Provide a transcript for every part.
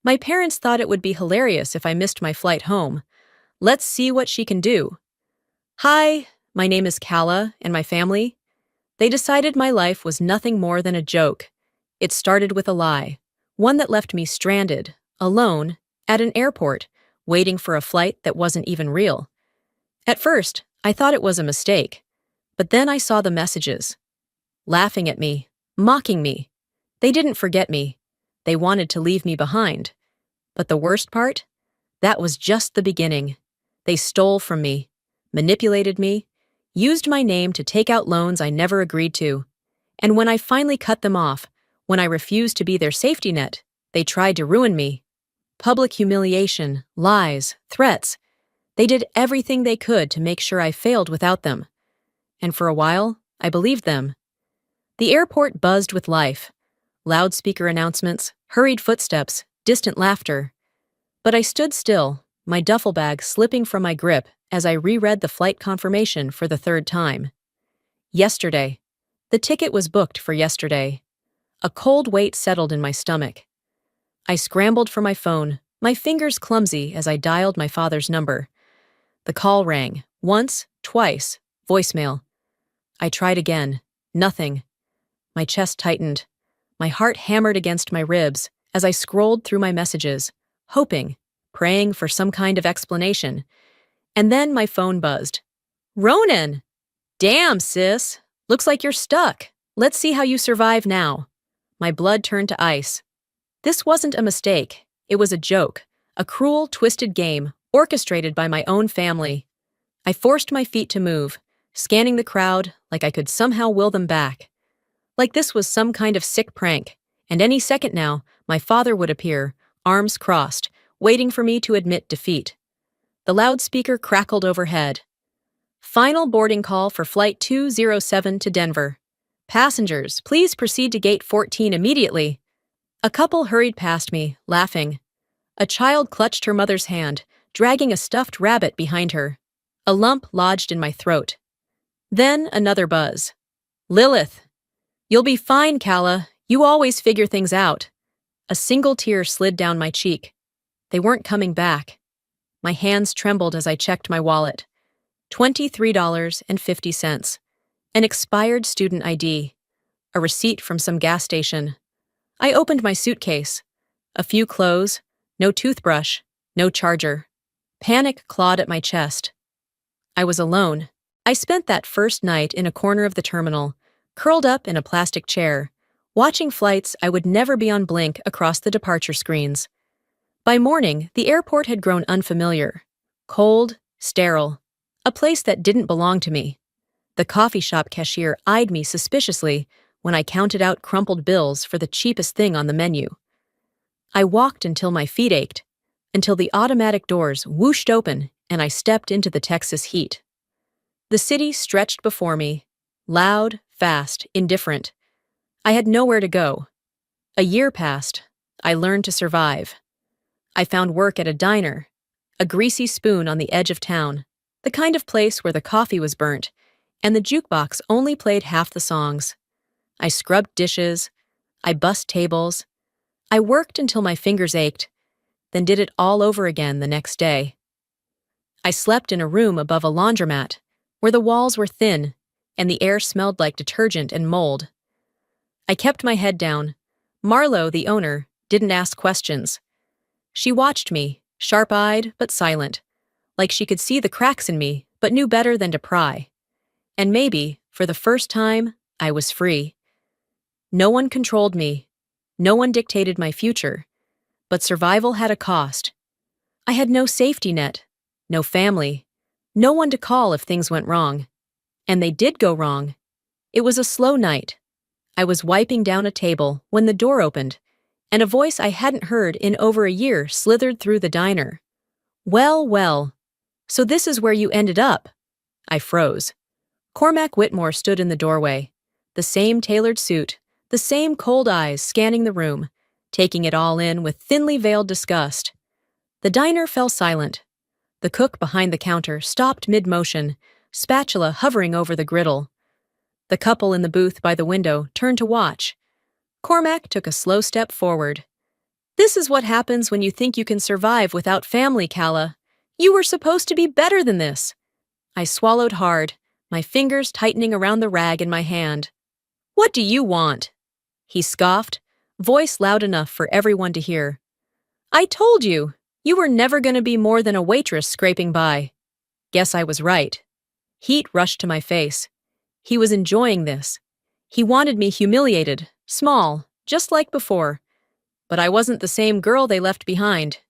My parents thought it would be hilarious if I missed my flight home. Let's see what she can do. Hi, my name is Kala, and my family. They decided my life was nothing more than a joke. It started with a lie, one that left me stranded, alone, at an airport, waiting for a flight that wasn't even real. At first, I thought it was a mistake, but then I saw the messages. Laughing at me, mocking me. They didn't forget me. They wanted to leave me behind. But the worst part? That was just the beginning. They stole from me, manipulated me, used my name to take out loans I never agreed to. And when I finally cut them off, when I refused to be their safety net, they tried to ruin me. Public humiliation, lies, threats. They did everything they could to make sure I failed without them. And for a while, I believed them. The airport buzzed with life. Loudspeaker announcements, hurried footsteps, distant laughter. But I stood still, my duffel bag slipping from my grip as I reread the flight confirmation for the third time. Yesterday. The ticket was booked for yesterday. A cold weight settled in my stomach. I scrambled for my phone, my fingers clumsy as I dialed my father's number. The call rang, once, twice, voicemail. I tried again. Nothing. My chest tightened. My heart hammered against my ribs as I scrolled through my messages, hoping, praying for some kind of explanation. And then my phone buzzed. Ronan! Damn, sis! Looks like you're stuck. Let's see how you survive now. My blood turned to ice. This wasn't a mistake. It was a joke, a cruel, twisted game orchestrated by my own family. I forced my feet to move, scanning the crowd like I could somehow will them back. Like this was some kind of sick prank, and any second now, my father would appear, arms crossed, waiting for me to admit defeat. The loudspeaker crackled overhead. Final boarding call for Flight 207 to Denver. Passengers, please proceed to Gate 14 immediately. A couple hurried past me, laughing. A child clutched her mother's hand, dragging a stuffed rabbit behind her. A lump lodged in my throat. Then another buzz. Lilith! You'll be fine, Kala. You always figure things out. A single tear slid down my cheek. They weren't coming back. My hands trembled as I checked my wallet. $23.50. An expired student ID. A receipt from some gas station. I opened my suitcase. A few clothes, no toothbrush, no charger. Panic clawed at my chest. I was alone. I spent that first night in a corner of the terminal, curled up in a plastic chair, watching flights I would never be on blink across the departure screens. By morning, the airport had grown unfamiliar. Cold, sterile. A place that didn't belong to me. The coffee shop cashier eyed me suspiciously when I counted out crumpled bills for the cheapest thing on the menu. I walked until my feet ached, until the automatic doors whooshed open and I stepped into the Texas heat. The city stretched before me, loud, fast, indifferent. I had nowhere to go. A year passed. I learned to survive. I found work at a diner, a greasy spoon on the edge of town, the kind of place where the coffee was burnt, and the jukebox only played half the songs. I scrubbed dishes. I bussed tables. I worked until my fingers ached, then did it all over again the next day. I slept in a room above a laundromat, where the walls were thin and the air smelled like detergent and mold. I kept my head down. Marlo, the owner, didn't ask questions. She watched me, sharp-eyed but silent, like she could see the cracks in me but knew better than to pry. And maybe, for the first time, I was free. No one controlled me. No one dictated my future. But survival had a cost. I had no safety net, no family, no one to call if things went wrong. And they did go wrong. It was a slow night. I was wiping down a table when the door opened, and a voice I hadn't heard in over a year slithered through the diner. Well, well. So this is where you ended up. I froze. Cormac Whitmore stood in the doorway. The same tailored suit, the same cold eyes scanning the room, taking it all in with thinly veiled disgust. The diner fell silent. The cook behind the counter stopped mid-motion, spatula hovering over the griddle. The couple in the booth by the window turned to watch. Cormac took a slow step forward. This is what happens when you think you can survive without family, Kala. You were supposed to be better than this. I swallowed hard, my fingers tightening around the rag in my hand. What do you want? He scoffed, voice loud enough for everyone to hear. I told you, you were never going to be more than a waitress scraping by. Guess I was right. Heat rushed to my face. He was enjoying this. He wanted me humiliated, small, just like before. But I wasn't the same girl they left behind.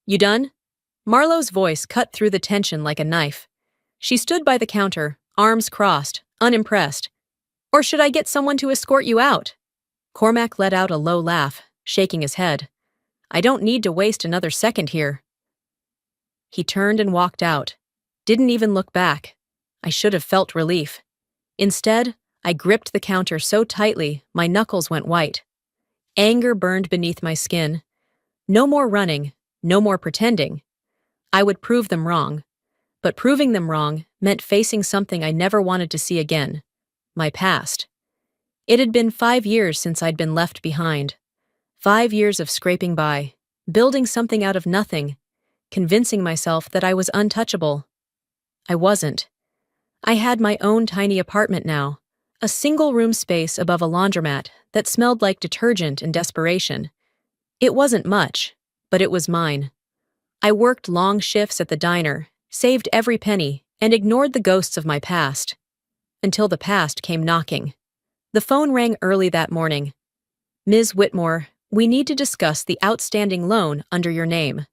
You done? Marlowe's voice cut through the tension like a knife. She stood by the counter, arms crossed, unimpressed. Or should I get someone to escort you out? Cormac let out a low laugh, shaking his head. I don't need to waste another second here. He turned and walked out. Didn't even look back. I should have felt relief. Instead, I gripped the counter so tightly my knuckles went white. Anger burned beneath my skin. No more running, no more pretending. I would prove them wrong. But proving them wrong meant facing something I never wanted to see again. My past. It had been 5 years since I'd been left behind. 5 years of scraping by, building something out of nothing, convincing myself that I was untouchable. I wasn't. I had my own tiny apartment now, a single-room space above a laundromat that smelled like detergent and desperation. It wasn't much, but it was mine. I worked long shifts at the diner, saved every penny, and ignored the ghosts of my past. Until the past came knocking. The phone rang early that morning. Ms. Whitmore, we need to discuss the outstanding loan under your name.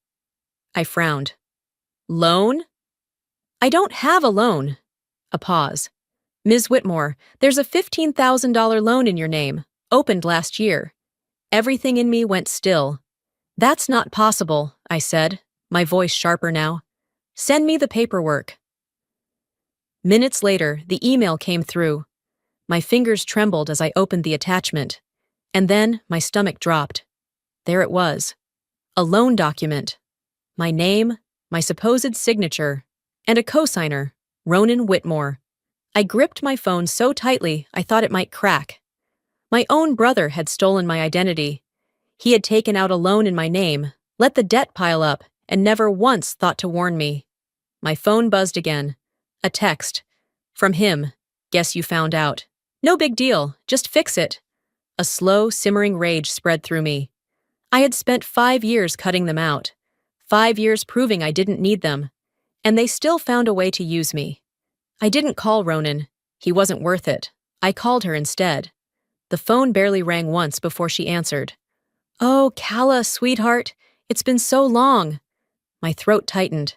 I frowned. Loan? I don't have a loan. A pause. Ms. Whitmore, there's a $15,000 loan in your name, opened last year. Everything in me went still. That's not possible, I said, my voice sharper now. Send me the paperwork. Minutes later, the email came through. My fingers trembled as I opened the attachment. And then my stomach dropped. There it was. A loan document. My name, my supposed signature, and a cosigner, Ronan Whitmore. I gripped my phone so tightly I thought it might crack. My own brother had stolen my identity. He had taken out a loan in my name, let the debt pile up, and never once thought to warn me. My phone buzzed again. A text. From him. Guess you found out. No big deal, just fix it. A slow, simmering rage spread through me. I had spent 5 years cutting them out. 5 years proving I didn't need them. And they still found a way to use me. I didn't call Ronan. He wasn't worth it. I called her instead. The phone barely rang once before she answered. Oh, Kala, sweetheart, it's been so long. My throat tightened.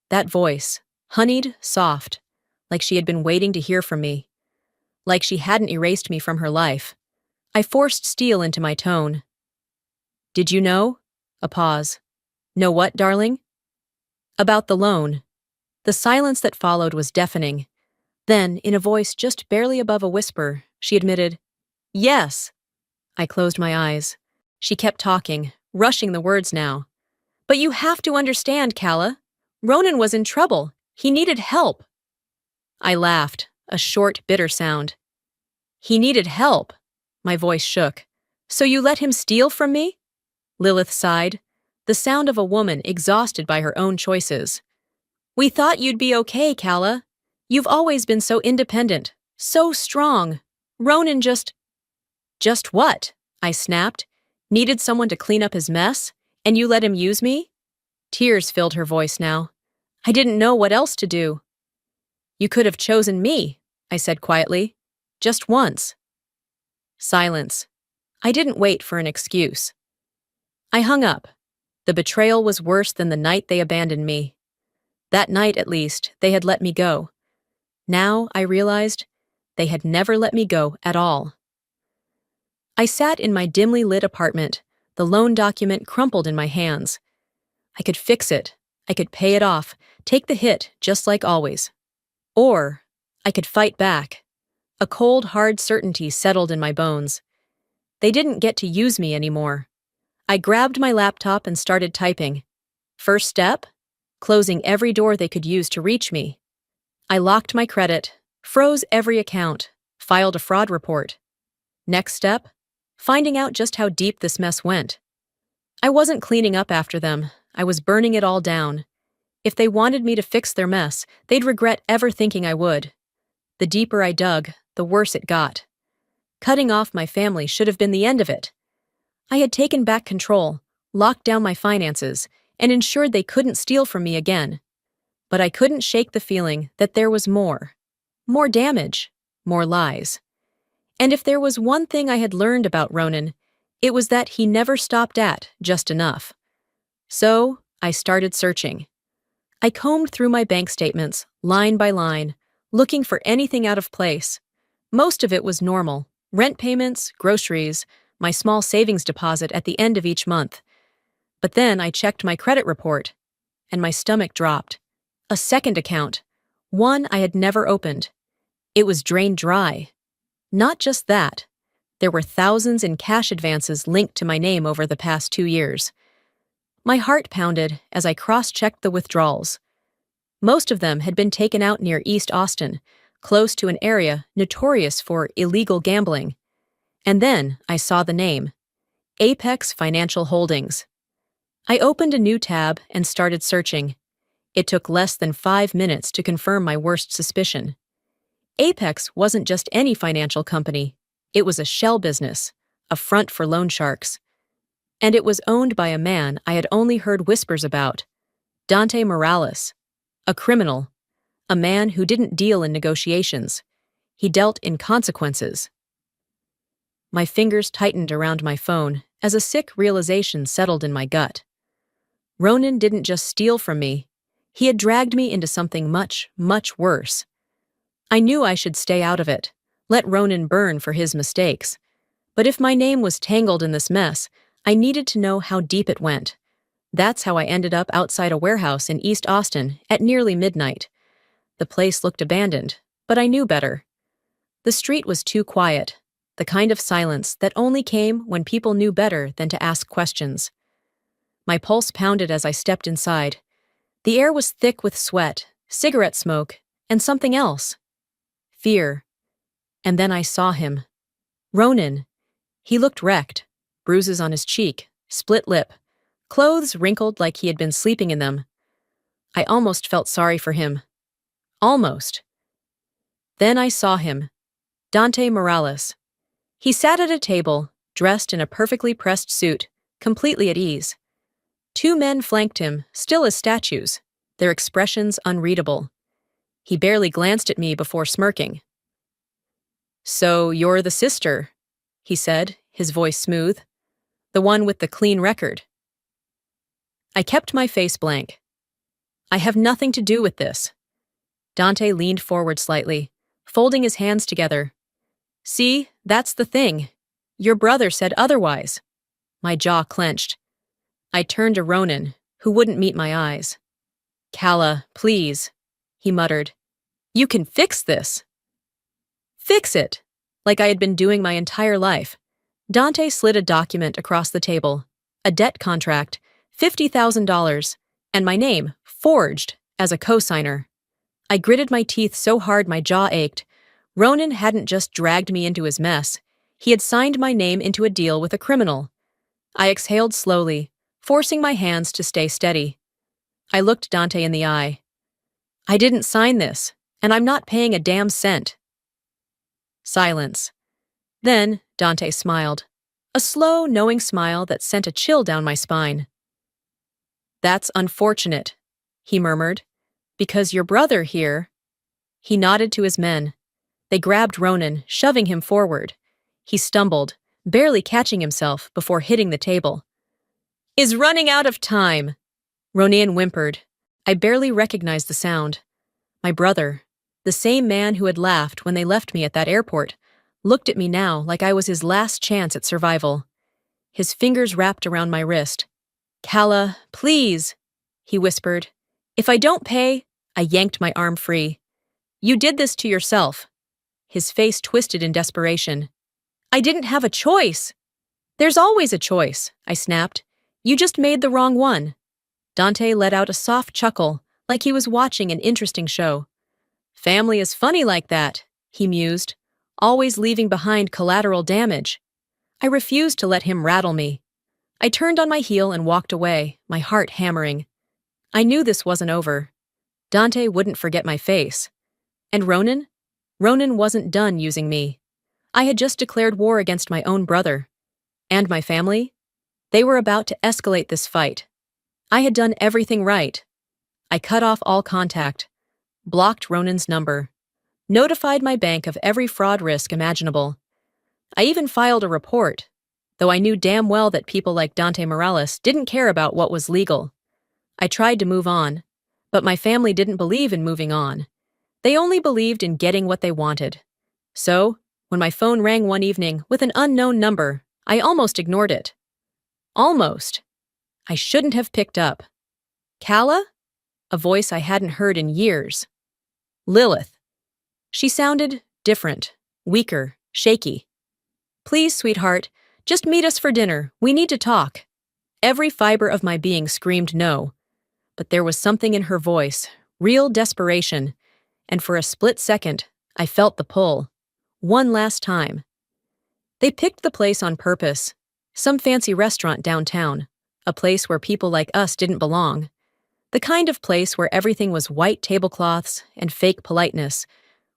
That voice, honeyed, soft, like she had been waiting to hear from me. Like she hadn't erased me from her life. I forced steel into my tone. Did you know? A pause. Know what, darling? About the loan. The silence that followed was deafening. Then, in a voice just barely above a whisper, she admitted, Yes. I closed my eyes. She kept talking, rushing the words now. But you have to understand, Kala. Ronan was in trouble. He needed help. I laughed, a short, bitter sound. He needed help. My voice shook. So you let him steal from me? Lilith sighed, the sound of a woman exhausted by her own choices. We thought you'd be okay, Kala. You've always been so independent, so strong. Ronan just what? I snapped. Needed someone to clean up his mess, and you let him use me? Tears filled her voice now. I didn't know what else to do. You could have chosen me, I said quietly. Just once. Silence. I didn't wait for an excuse. I hung up. The betrayal was worse than the night they abandoned me. That night, at least, they had let me go. Now, I realized, they had never let me go at all. I sat in my dimly lit apartment, the loan document crumpled in my hands. I could fix it. I could pay it off, take the hit just like always. Or I could fight back. A cold, hard certainty settled in my bones. They didn't get to use me anymore. I grabbed my laptop and started typing. First step? Closing every door they could use to reach me. I locked my credit, froze every account, filed a fraud report. Next step? Finding out just how deep this mess went. I wasn't cleaning up after them, I was burning it all down. If they wanted me to fix their mess, they'd regret ever thinking I would. The deeper I dug, the worse it got. Cutting off my family should have been the end of it. I had taken back control, locked down my finances, and ensured they couldn't steal from me again. But I couldn't shake the feeling that there was more. More damage, more lies. And if there was one thing I had learned about Ronan, it was that he never stopped at just enough. So, I started searching. I combed through my bank statements, line by line, looking for anything out of place. Most of it was normal: rent payments, groceries, my small savings deposit at the end of each month. But then I checked my credit report, and my stomach dropped. A second account, one I had never opened. It was drained dry. Not just that, there were thousands in cash advances linked to my name over the past 2 years. My heart pounded as I cross-checked the withdrawals. Most of them had been taken out near East Austin, close to an area notorious for illegal gambling. And then I saw the name: Apex Financial Holdings. I opened a new tab and started searching. It took less than 5 minutes to confirm my worst suspicion. Apex wasn't just any financial company. It was a shell business, a front for loan sharks. And it was owned by a man I had only heard whispers about: Dante Morales. A criminal. A man who didn't deal in negotiations. He dealt in consequences. My fingers tightened around my phone as a sick realization settled in my gut. Ronan didn't just steal from me. He had dragged me into something much, much worse. I knew I should stay out of it, let Ronan burn for his mistakes. But if my name was tangled in this mess, I needed to know how deep it went. That's how I ended up outside a warehouse in East Austin at nearly midnight. The place looked abandoned, but I knew better. The street was too quiet, the kind of silence that only came when people knew better than to ask questions. My pulse pounded as I stepped inside. The air was thick with sweat, cigarette smoke, and something else. Fear. And then I saw him. Ronan. He looked wrecked, bruises on his cheek, split lip, clothes wrinkled like he had been sleeping in them. I almost felt sorry for him. Almost. Then I saw him. Dante Morales. He sat at a table, dressed in a perfectly pressed suit, completely at ease. 2 men flanked him, still as statues, their expressions unreadable. He barely glanced at me before smirking. "So you're the sister," he said, his voice smooth. "The one with the clean record." I kept my face blank. "I have nothing to do with this." Dante leaned forward slightly, folding his hands together. "See, that's the thing. Your brother said otherwise." My jaw clenched. I turned to Ronan, who wouldn't meet my eyes. "Calla, please," he muttered. "You can fix this." Fix it, like I had been doing my entire life. Dante slid a document across the table. A debt contract, $50,000, and my name, forged, as a co-signer. I gritted my teeth so hard my jaw ached. Ronan hadn't just dragged me into his mess. He had signed my name into a deal with a criminal. I exhaled slowly, forcing my hands to stay steady. I looked Dante in the eye. "I didn't sign this, and I'm not paying a damn cent." Silence. Then Dante smiled. A slow, knowing smile that sent a chill down my spine. "That's unfortunate," he murmured. "Because your brother here—" He nodded to his men. They grabbed Ronan, shoving him forward. He stumbled, barely catching himself before hitting the table. "Is running out of time," Ronan whimpered. I barely recognized the sound. My brother, the same man who had laughed when they left me at that airport, looked at me now like I was his last chance at survival. His fingers wrapped around my wrist. "Calla, please," he whispered. "If I don't pay—" I yanked my arm free. "You did this to yourself." His face twisted in desperation. "I didn't have a choice." "There's always a choice," I snapped. "You just made the wrong one." Dante let out a soft chuckle, like he was watching an interesting show. "Family is funny like that," he mused, "always leaving behind collateral damage." I refused to let him rattle me. I turned on my heel and walked away, my heart hammering. I knew this wasn't over. Dante wouldn't forget my face. And Ronan? Ronan wasn't done using me. I had just declared war against my own brother. And my family? They were about to escalate this fight. I had done everything right. I cut off all contact, blocked Ronan's number, notified my bank of every fraud risk imaginable. I even filed a report, though I knew damn well that people like Dante Morales didn't care about what was legal. I tried to move on, but my family didn't believe in moving on. They only believed in getting what they wanted. So, when my phone rang one evening with an unknown number, I almost ignored it. Almost. I shouldn't have picked up. Calla? A voice I hadn't heard in years. Lilith. She sounded different, weaker, shaky. Please, sweetheart, just meet us for dinner. We need to talk. Every fiber of my being screamed no. But there was something in her voice, real desperation, and for a split second, I felt the pull. One last time. They picked the place on purpose. Some fancy restaurant downtown. A place where people like us didn't belong. The kind of place where everything was white tablecloths and fake politeness,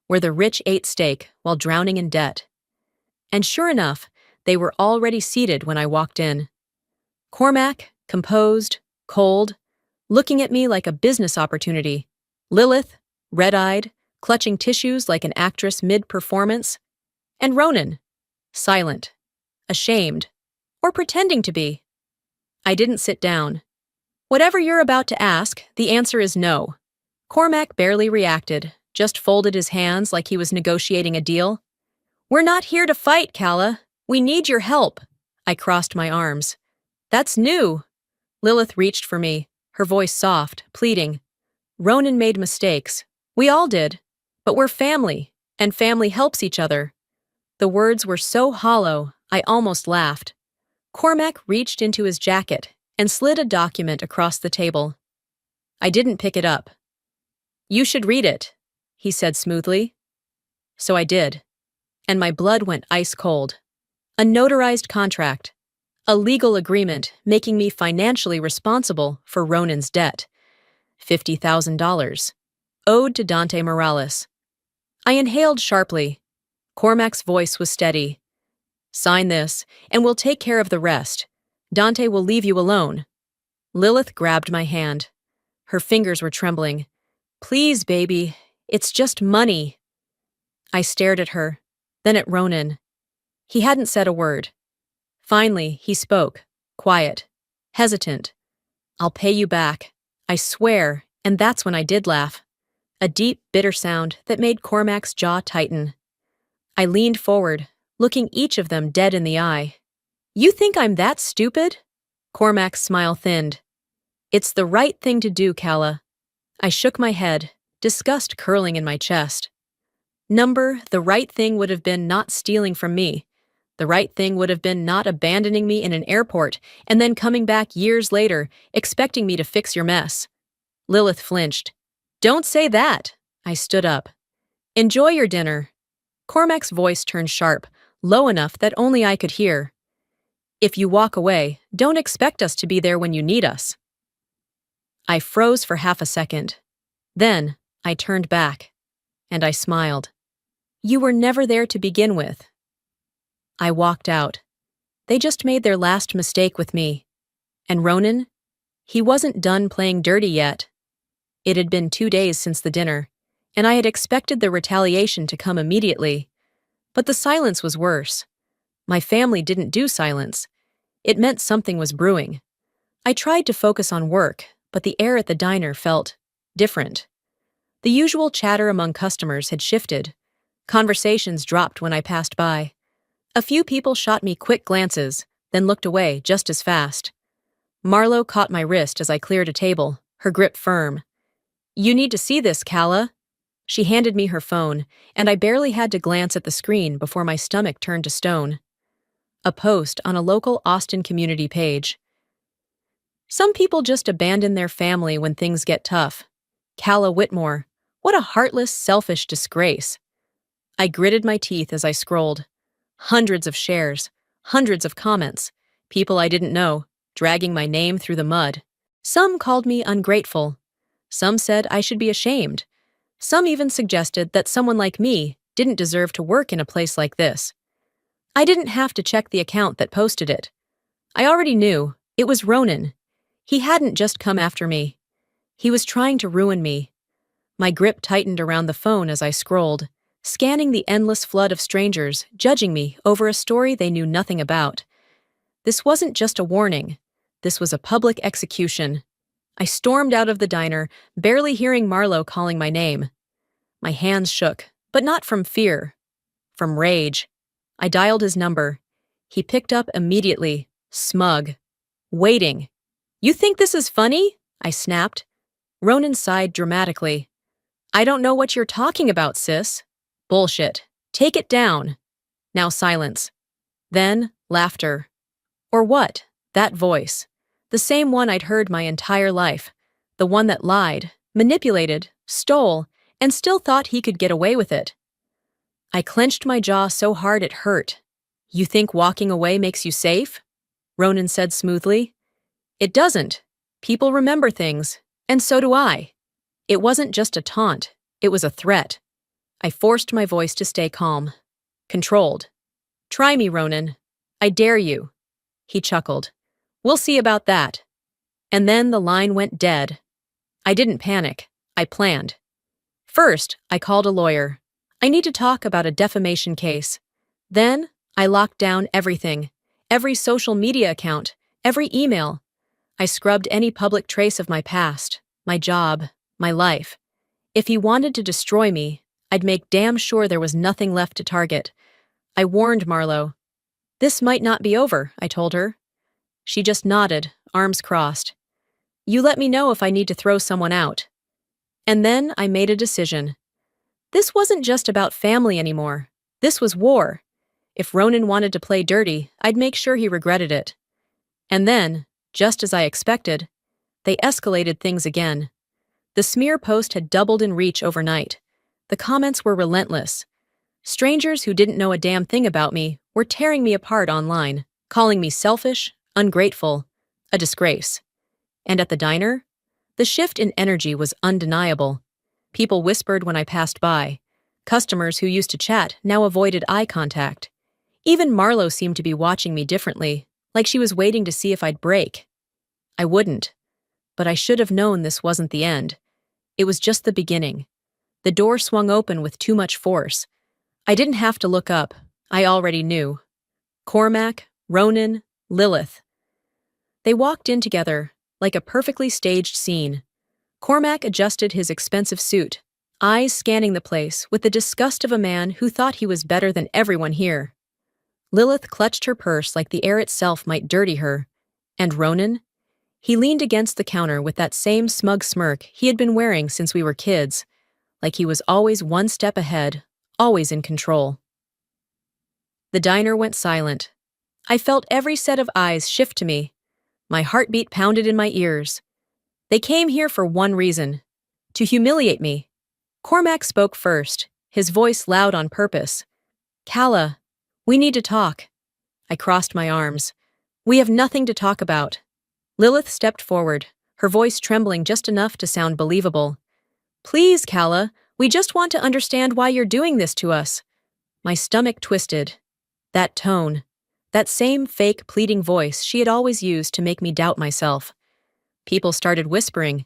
where the rich ate steak while drowning in debt. And sure enough, they were already seated when I walked in. Cormac, composed, cold, looking at me like a business opportunity. Lilith, red-eyed, clutching tissues like an actress mid-performance. And Ronan, silent, ashamed, or pretending to be. I didn't sit down. Whatever you're about to ask, the answer is no. Cormac barely reacted, just folded his hands like he was negotiating a deal. We're not here to fight, Calla. We need your help. I crossed my arms. That's new. Lilith reached for me, her voice soft, pleading. Ronan made mistakes. We all did. But we're family, and family helps each other. The words were so hollow, I almost laughed. Cormac reached into his jacket and slid a document across the table. I didn't pick it up. You should read it, he said smoothly. So I did, and my blood went ice cold. A notarized contract, a legal agreement making me financially responsible for Ronan's debt. $50,000, owed to Dante Morales. I inhaled sharply. Cormac's voice was steady. Sign this, and we'll take care of the rest. Dante will leave you alone. Lilith grabbed my hand. Her fingers were trembling. Please, baby, it's just money. I stared at her, then at Ronan. He hadn't said a word. Finally, he spoke, quiet, hesitant. I'll pay you back, I swear, and that's when I did laugh. A deep, bitter sound that made Cormac's jaw tighten. I leaned forward, looking each of them dead in the eye. You think I'm that stupid? Cormac's smile thinned. It's the right thing to do, Calla. I shook my head, disgust curling in my chest. The right thing would have been not stealing from me. The right thing would have been not abandoning me in an airport and then coming back years later, expecting me to fix your mess. Lilith flinched. Don't say that. I stood up. Enjoy your dinner. Cormac's voice turned sharp, low enough that only I could hear. If you walk away, don't expect us to be there when you need us. I froze for half a second. Then, I turned back. And I smiled. You were never there to begin with. I walked out. They just made their last mistake with me. And Ronan? He wasn't done playing dirty yet. It had been 2 days since the dinner, and I had expected the retaliation to come immediately. But the silence was worse. My family didn't do silence. It meant something was brewing. I tried to focus on work, but the air at the diner felt different. The usual chatter among customers had shifted. Conversations dropped when I passed by. A few people shot me quick glances, then looked away just as fast. Marlowe caught my wrist as I cleared a table, her grip firm. You need to see this, Calla. She handed me her phone, and I barely had to glance at the screen before my stomach turned to stone. A post on a local Austin community page. Some people just abandon their family when things get tough. Calla Whitmore. What a heartless, selfish disgrace. I gritted my teeth as I scrolled. Hundreds of shares, hundreds of comments, people I didn't know, dragging my name through the mud. Some called me ungrateful. Some said I should be ashamed. Some even suggested that someone like me didn't deserve to work in a place like this. I didn't have to check the account that posted it. I already knew it was Ronan. He hadn't just come after me. He was trying to ruin me. My grip tightened around the phone as I scrolled, scanning the endless flood of strangers judging me over a story they knew nothing about. This wasn't just a warning. This was a public execution. I stormed out of the diner, barely hearing Marlowe calling my name. My hands shook, but not from fear, from rage. I dialed his number. He picked up immediately, smug, waiting. "You think this is funny?" I snapped. Ronan sighed dramatically. "I don't know what you're talking about, sis." "Bullshit. Take it down." Now silence. Then laughter. Or what? That voice. The same one I'd heard my entire life. The one that lied, manipulated, stole, and still thought he could get away with it. I clenched my jaw so hard it hurt. "You think walking away makes you safe?" Ronan said smoothly. "It doesn't. People remember things, and so do I." It wasn't just a taunt, it was a threat. I forced my voice to stay calm, controlled. "Try me, Ronan. I dare you." He chuckled. "We'll see about that." And then the line went dead. I didn't panic. I planned. First, I called a lawyer. I need to talk about a defamation case. Then, I locked down everything. Every social media account, every email. I scrubbed any public trace of my past, my job, my life. If he wanted to destroy me, I'd make damn sure there was nothing left to target. I warned Marlowe. "This might not be over," I told her. She just nodded, arms crossed. "You let me know if I need to throw someone out." And then I made a decision. This wasn't just about family anymore. This was war. If Ronan wanted to play dirty, I'd make sure he regretted it. And then, just as I expected, they escalated things again. The smear post had doubled in reach overnight. The comments were relentless. Strangers who didn't know a damn thing about me were tearing me apart online, calling me selfish, ungrateful, a disgrace. And at the diner, the shift in energy was undeniable. People whispered when I passed by. Customers who used to chat now avoided eye contact. Even Marlowe seemed to be watching me differently, like she was waiting to see if I'd break. I wouldn't. But I should have known this wasn't the end. It was just the beginning. The door swung open with too much force. I didn't have to look up. I already knew. Cormac, Ronan, Lilith. They walked in together, like a perfectly staged scene. Cormac adjusted his expensive suit, eyes scanning the place with the disgust of a man who thought he was better than everyone here. Lilith clutched her purse like the air itself might dirty her. And Ronan? He leaned against the counter with that same smug smirk he had been wearing since we were kids, like he was always one step ahead, always in control. The diner went silent. I felt every set of eyes shift to me. My heartbeat pounded in my ears. They came here for one reason: to humiliate me. Cormac spoke first, his voice loud on purpose. "Calla, we need to talk." I crossed my arms. "We have nothing to talk about." Lilith stepped forward, her voice trembling just enough to sound believable. "Please, Calla, we just want to understand why you're doing this to us." My stomach twisted. That tone, that same fake pleading voice she had always used to make me doubt myself. People started whispering.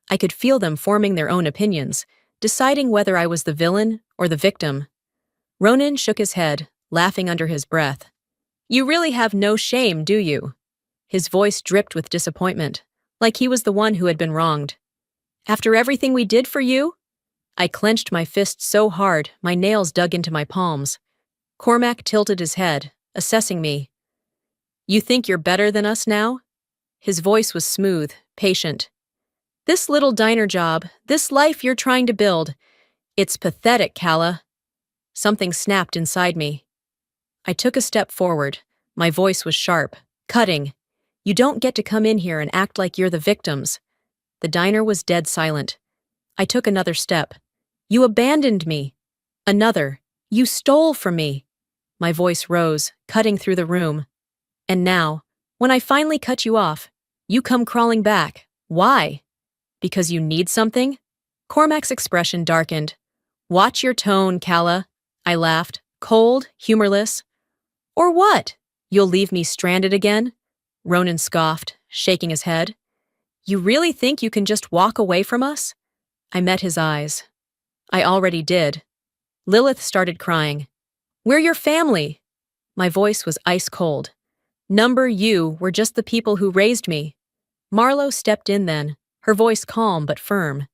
I could feel them forming their own opinions, deciding whether I was the villain or the victim. Ronan shook his head, laughing under his breath. "You really have no shame, do you?" His voice dripped with disappointment, like he was the one who had been wronged. "After everything we did for you?" I clenched my fist so hard, my nails dug into my palms. Cormac tilted his head, assessing me. "You think you're better than us now?" His voice was smooth, patient. "This little diner job, this life you're trying to build, it's pathetic, Calla." Something snapped inside me. I took a step forward. My voice was sharp, cutting. "You don't get to come in here and act like you're the victims." The diner was dead silent. I took another step. "You abandoned me." Another. "You stole from me." My voice rose, cutting through the room. "And now, When I finally cut you off, you come crawling back. Why? Because you need something? Cormac's expression darkened. Watch your tone, Calla. I laughed, cold, humorless. Or what? You'll leave me stranded again? Ronan scoffed, shaking his head. You really think you can just walk away from us? I met his eyes. I already did. Lilith started crying. We're your family. My voice was ice cold. Number you were just the people who raised me. Marlowe stepped in then, her voice calm but firm.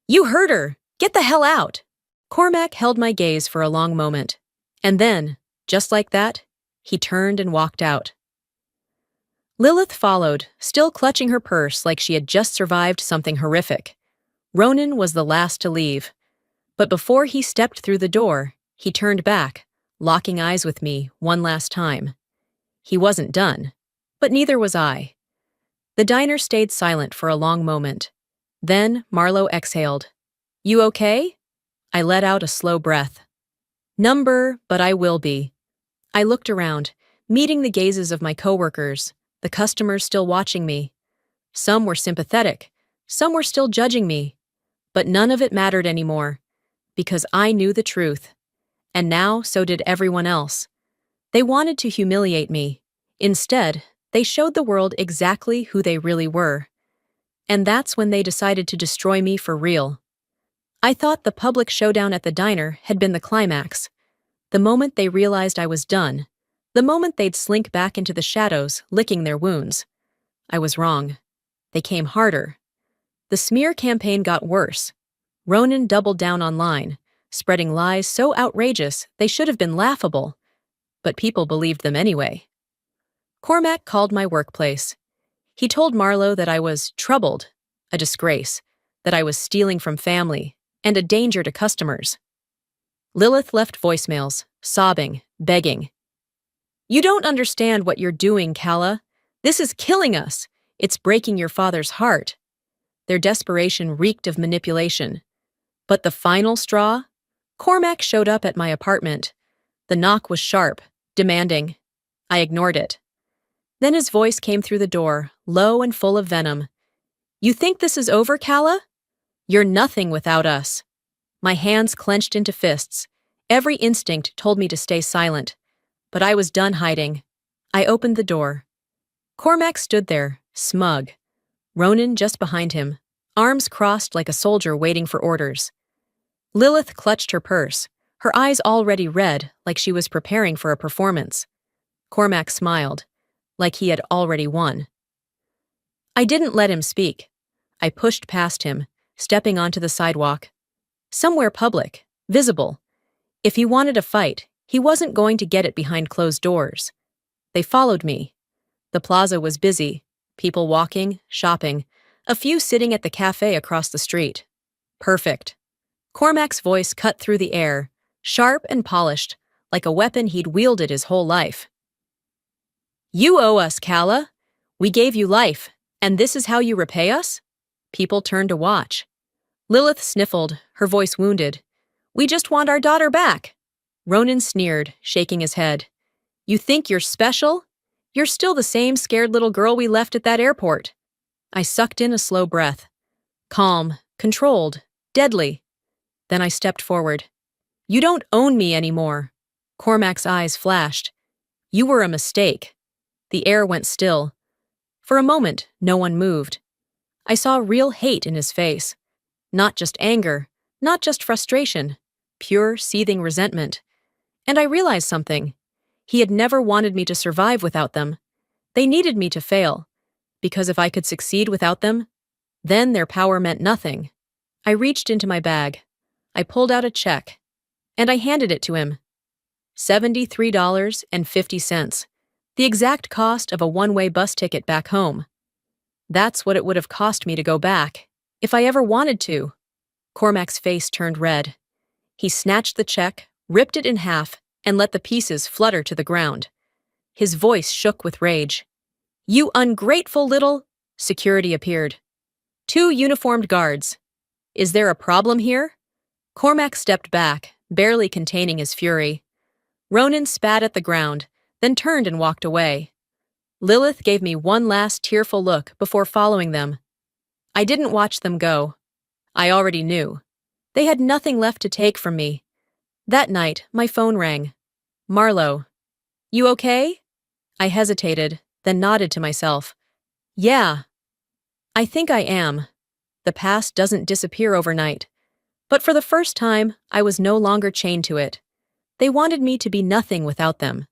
You heard her! Get the hell out! Cormac held my gaze for a long moment. And then, just like that, he turned and walked out. Lilith followed, still clutching her purse like she had just survived something horrific. Ronan was the last to leave. But before he stepped through the door, he turned back, locking eyes with me one last time. He wasn't done, but neither was I. The diner stayed silent for a long moment. Then Marlowe exhaled. You okay? I let out a slow breath. But I will be. I looked around, meeting the gazes of my coworkers, the customers still watching me. Some were sympathetic, some were still judging me. But none of it mattered anymore, because I knew the truth. And now so did everyone else. They wanted to humiliate me. Instead, they showed the world exactly who they really were. And that's when they decided to destroy me for real. I thought the public showdown at the diner had been the climax. The moment they realized I was done, the moment they'd slink back into the shadows, licking their wounds. I was wrong. They came harder. The smear campaign got worse. Ronan doubled down online, spreading lies so outrageous they should have been laughable. But people believed them anyway. Cormac called my workplace. He told Marlowe that I was troubled, a disgrace, that I was stealing from family, and a danger to customers. Lilith left voicemails, sobbing, begging. You don't understand what you're doing, Calla. This is killing us. It's breaking your father's heart. Their desperation reeked of manipulation. But the final straw? Cormac showed up at my apartment. The knock was sharp, demanding. I ignored it. Then his voice came through the door, low and full of venom. You think this is over, Calla? You're nothing without us. My hands clenched into fists. Every instinct told me to stay silent. But I was done hiding. I opened the door. Cormac stood there, smug. Ronan just behind him, arms crossed like a soldier waiting for orders. Lilith clutched her purse, her eyes already red like she was preparing for a performance. Cormac smiled, like he had already won. I didn't let him speak. I pushed past him, stepping onto the sidewalk. Somewhere public, visible. If he wanted a fight, he wasn't going to get it behind closed doors. They followed me. The plaza was busy, people walking, shopping, a few sitting at the cafe across the street. Perfect. Cormac's voice cut through the air, sharp and polished, like a weapon he'd wielded his whole life. You owe us, Calla. We gave you life, and this is how you repay us? People turned to watch. Lilith sniffled, her voice wounded. We just want our daughter back. Ronan sneered, shaking his head. You think you're special? You're still the same scared little girl we left at that airport. I sucked in a slow breath. Calm, controlled, deadly. Then I stepped forward. You don't own me anymore. Cormac's eyes flashed. You were a mistake. The air went still. For a moment, no one moved. I saw real hate in his face. Not just anger, not just frustration, pure, seething resentment. And I realized something. He had never wanted me to survive without them. They needed me to fail, because if I could succeed without them, then their power meant nothing. I reached into my bag. I pulled out a check, and I handed it to him. $73.50, the exact cost of a one-way bus ticket back home. That's what it would have cost me to go back, if I ever wanted to. Cormac's face turned red. He snatched the check, ripped it in half, and let the pieces flutter to the ground. His voice shook with rage. You ungrateful little... Security appeared. 2 uniformed guards. Is there a problem here? Cormac stepped back, barely containing his fury. Ronan spat at the ground, then turned and walked away. Lilith gave me one last tearful look before following them. I didn't watch them go. I already knew. They had nothing left to take from me. That night, my phone rang. Marlo. You okay? I hesitated, then nodded to myself. Yeah. I think I am. The past doesn't disappear overnight. But for the first time, I was no longer chained to it. They wanted me to be nothing without them.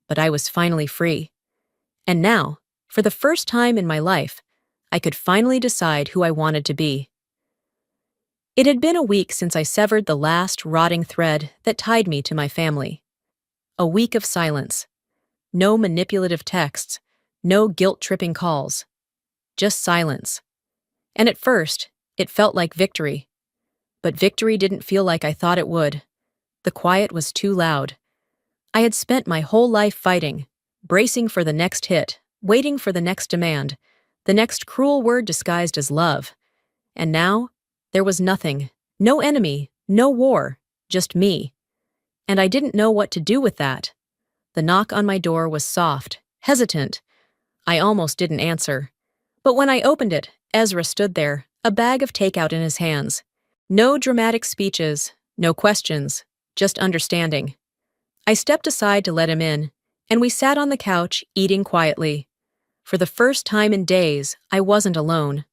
But I was finally free. And now, for the first time in my life, I could finally decide who I wanted to be. It had been a week since I severed the last rotting thread that tied me to my family. A week of silence. No manipulative texts, no guilt-tripping calls. Just silence. And at first, it felt like victory. But victory didn't feel like I thought it would. The quiet was too loud. I had spent my whole life fighting, bracing for the next hit, waiting for the next demand, the next cruel word disguised as love. And now, there was nothing. No enemy, no war, just me. And I didn't know what to do with that. The knock on my door was soft, hesitant. I almost didn't answer. But when I opened it, Ezra stood there, a bag of takeout in his hands. No dramatic speeches, no questions, just understanding. I stepped aside to let him in, and we sat on the couch, eating quietly. For the first time in days, I wasn't alone.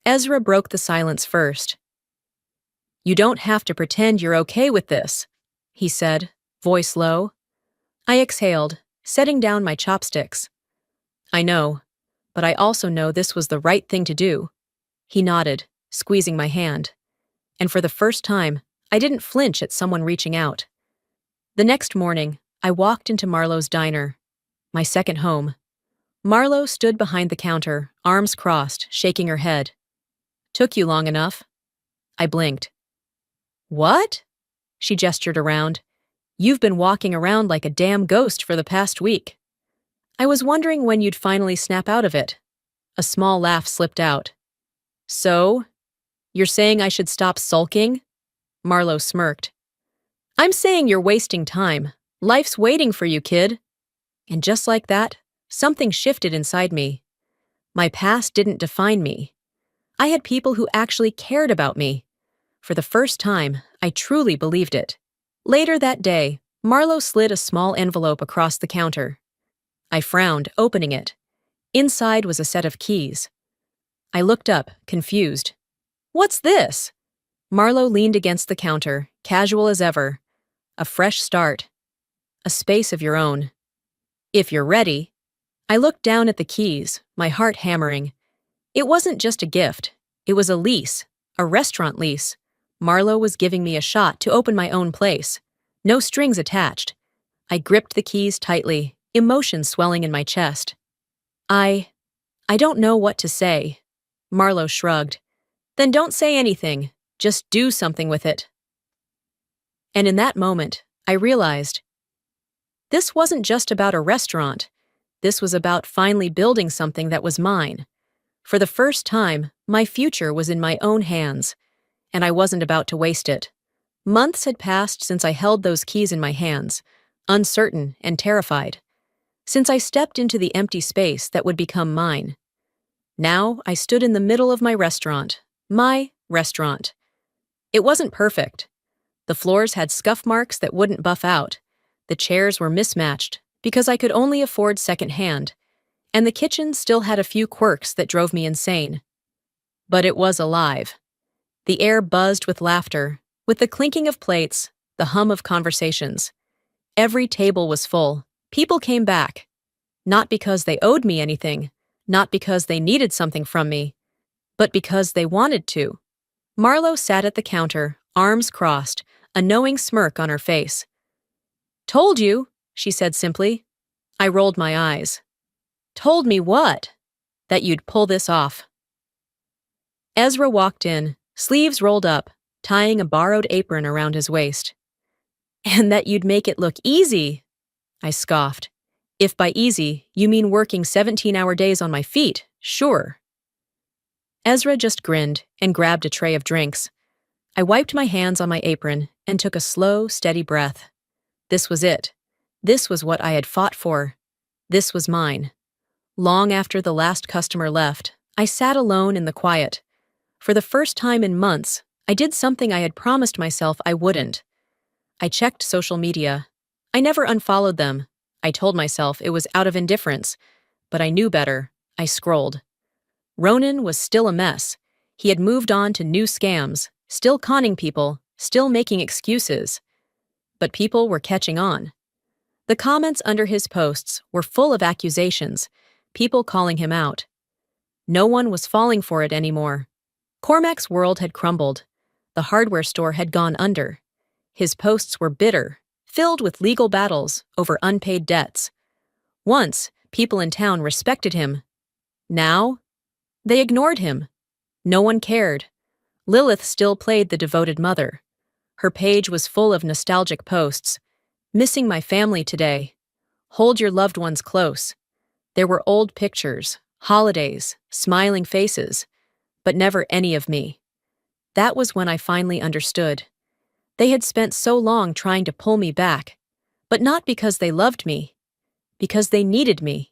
Ezra broke the silence first. You don't have to pretend you're okay with this, he said, voice low. I exhaled, setting down my chopsticks. I know, but I also know this was the right thing to do. He nodded, squeezing my hand. And for the first time, I didn't flinch at someone reaching out. The next morning, I walked into Marlo's diner, my second home. Marlo stood behind the counter, arms crossed, shaking her head. Took you long enough? I blinked. What? She gestured around. You've been walking around like a damn ghost for the past week. I was wondering when you'd finally snap out of it. A small laugh slipped out. So? You're saying I should stop sulking? Marlo smirked. I'm saying you're wasting time. Life's waiting for you, kid. And just like that, something shifted inside me. My past didn't define me. I had people who actually cared about me. For the first time, I truly believed it. Later that day, Marlo slid a small envelope across the counter. I frowned, opening it. Inside was a set of keys. I looked up, confused. What's this? Marlo leaned against the counter, casual as ever. A fresh start. A space of your own. If you're ready. I looked down at the keys, my heart hammering. It wasn't just a gift. It was a lease, a restaurant lease. Marlo was giving me a shot to open my own place. No strings attached. I gripped the keys tightly, emotion swelling in my chest. I don't know what to say. Marlo shrugged. Then don't say anything. Just do something with it. And in that moment, I realized this wasn't just about a restaurant. This was about finally building something that was mine. For the first time, my future was in my own hands, and I wasn't about to waste it. Months had passed since I held those keys in my hands, uncertain and terrified. Since I stepped into the empty space that would become mine. Now I stood in the middle of my restaurant. My restaurant. It wasn't perfect. The floors had scuff marks that wouldn't buff out. The chairs were mismatched because I could only afford secondhand, and the kitchen still had a few quirks that drove me insane. But it was alive. The air buzzed with laughter, with the clinking of plates, the hum of conversations. Every table was full. People came back. Not because they owed me anything, not because they needed something from me, but because they wanted to. Marlo sat at the counter, arms crossed, a knowing smirk on her face. Told you, she said simply. I rolled my eyes. Told me what? That you'd pull this off. Ezra walked in, sleeves rolled up, tying a borrowed apron around his waist. And that you'd make it look easy, I scoffed. If by easy, you mean working 17-hour days on my feet, sure. Ezra just grinned and grabbed a tray of drinks. I wiped my hands on my apron and took a slow, steady breath. This was it. This was what I had fought for. This was mine. Long after the last customer left, I sat alone in the quiet. For the first time in months, I did something I had promised myself I wouldn't. I checked social media. I never unfollowed them. I told myself it was out of indifference, but I knew better. I scrolled. Ronan was still a mess. He had moved on to new scams, still conning people, still making excuses. But people were catching on. The comments under his posts were full of accusations, people calling him out. No one was falling for it anymore. Cormac's world had crumbled. The hardware store had gone under. His posts were bitter, filled with legal battles over unpaid debts. Once, people in town respected him. Now, they ignored him. No one cared. Lilith still played the devoted mother. Her page was full of nostalgic posts. Missing my family today. Hold your loved ones close. There were old pictures, holidays, smiling faces, but never any of me. That was when I finally understood. They had spent so long trying to pull me back, but not because they loved me, because they needed me.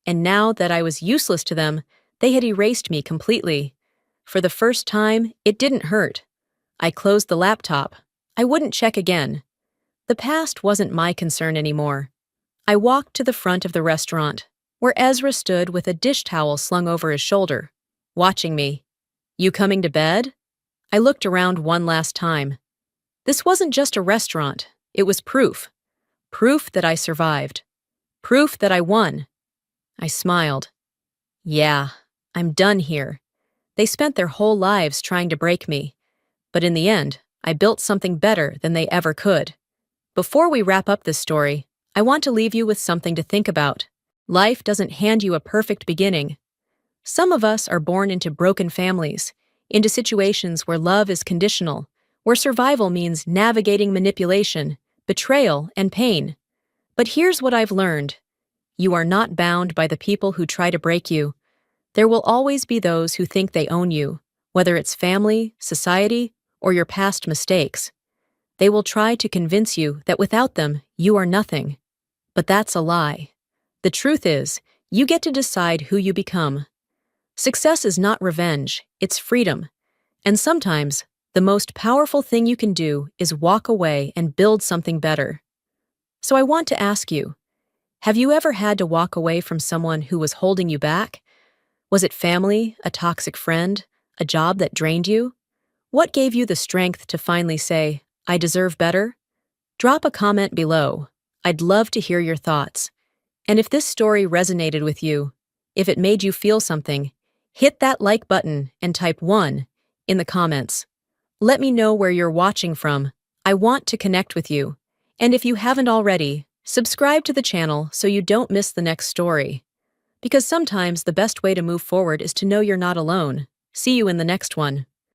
And now that I was useless to them, they had erased me completely. For the first time, it didn't hurt. I closed the laptop. I wouldn't check again. The past wasn't my concern anymore. I walked to the front of the restaurant, where Ezra stood with a dish towel slung over his shoulder, watching me. You coming to bed? I looked around one last time. This wasn't just a restaurant, it was proof. Proof that I survived. Proof that I won. I smiled. Yeah, I'm done here. They spent their whole lives trying to break me. But in the end, I built something better than they ever could. Before we wrap up this story, I want to leave you with something to think about. Life doesn't hand you a perfect beginning. Some of us are born into broken families, into situations where love is conditional, where survival means navigating manipulation, betrayal, and pain. But here's what I've learned. You are not bound by the people who try to break you. There will always be those who think they own you, whether it's family, society, or your past mistakes. They will try to convince you that without them, you are nothing. But that's a lie. The truth is, you get to decide who you become. Success is not revenge, it's freedom. And sometimes, the most powerful thing you can do is walk away and build something better. So I want to ask you, have you ever had to walk away from someone who was holding you back? Was it family, a toxic friend, a job that drained you? What gave you the strength to finally say, I deserve better? Drop a comment below. I'd love to hear your thoughts. And if this story resonated with you, if it made you feel something, hit that like button and type 1 in the comments. Let me know where you're watching from. I want to connect with you. And if you haven't already, subscribe to the channel so you don't miss the next story. Because sometimes the best way to move forward is to know you're not alone. See you in the next one.